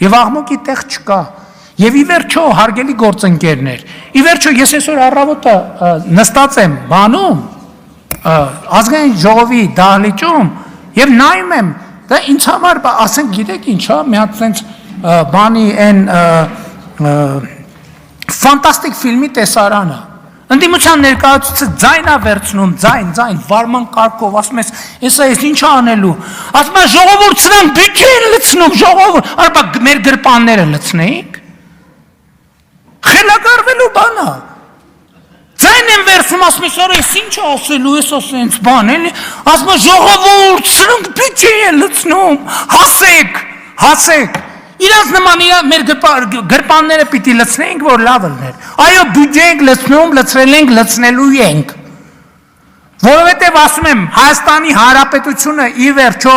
Եվ աղմուկի տեղ չկա։ Եվ ի վերջո հարգելի գործընկերներ, ի վերջո ես այսօր առավոտը նստած եմ բանում ազգային ժողովի դահլիճում եւ նայում եմ, դա ինձ համար ասենք գիտեք ինչա, մի հատ sense բանի այն ֆանտաստիկ ֆիլմի տեսարանը։ Ընդդիմության ներկայացուցիչը ձայնա վերցնում, ձայն, վարման կարգով, ասում ես, հեսա ես ինչ անելու։ Ասում է ժողովուրդն բյուջե են լցնում, ժողովուրդ, արբա մեր գրպանները լցնեինք։ Խելագարվելու բան է։ Ձայն են վերցնում, ասում ես, արա ես ինչ ասելու, ես ասենց բան էլի, ասում է ժողովուրդն բյուջե են լցնում, հասեք։ Իրանց նման մեր գրպանները պիտի լցնեինք, որ լավ լներ։ Այո, բյուջե ենք լցնում, լցրել ենք, լցնելու ենք։ Որովհետև ասում եմ, Հայաստանի Հանրապետությունը ի վերջո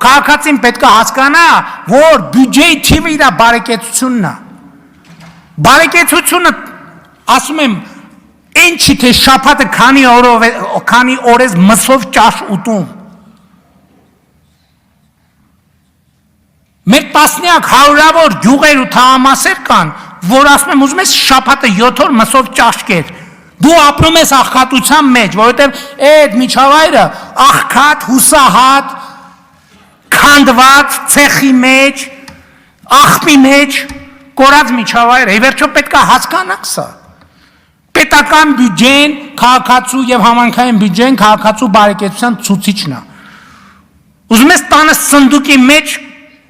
քաղաքացին պետք է հասկանա, որ բյուջեի թիվը իր բարեկեցությունն է։ Բարեկեցությունը, ասում եմ, այն չի թե շաբաթը քանի օր ես մսով ճաշ ուտում։ Մեր տասնյակ հարյուրավոր գյուղեր ու թաղամասեր կան, որ ասում եմ ուզում ես շաբաթը 7 օր մսով ճաշ կեր։ Դու ապրում ես աղքատության մեջ, որովհետև այդ միջավայրը աղքատ, հուսահատ, քանդված, ցեխի մեջ, աղբի մեջ կորած միջավայր է։ Ի վերջո պետք է հասկանանք սա։ Պետական բյուջեն, քաղաքացու եւ համայնքային բյուջեն քաղաքացու բարեկեցության ցուցիչն է։ Ուզում ես տանը սնդուկի մեջ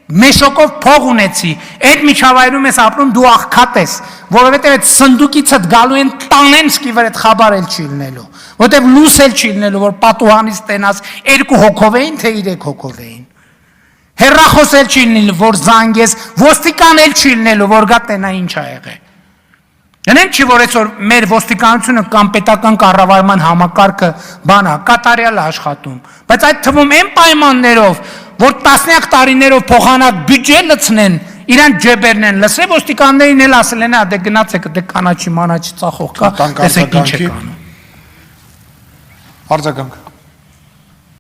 մեշոկով փող ունեցի, այդ միջավայրում ես ապրում, դու աղքատ ես, որովհետև այդ սնդուկիցդ գալու են տանեն սկիվր այդ խաբար էլ չի լինելու, որովհետև լույս էլ չի լինելու, որ պատուհանից տենաս 2 հոգով էին, թե 3 հոգով էին, հեռախոս էլ չի լինելու, որ զանգես, ոստիկան էլ չի լինելու, որ գա տենա ինչ ա եղել։ Ենեն չի, որ այսօր մեր ոստիկանությունը կամ պետական կառավարման համակարգը բանա, կատարյալ աշխատում, բայց այդ թվում են պայմաններով, որ տասնյակ տարիներով փոխանակ բյուջե լցնեն, իրան ջեբերն են լսել, ոստիկաններին էլ ասել են, դե գնացեք, դե կանաչի մանաչի ծախող կա, տեսեք ինչ է կանում։ Արձագանք։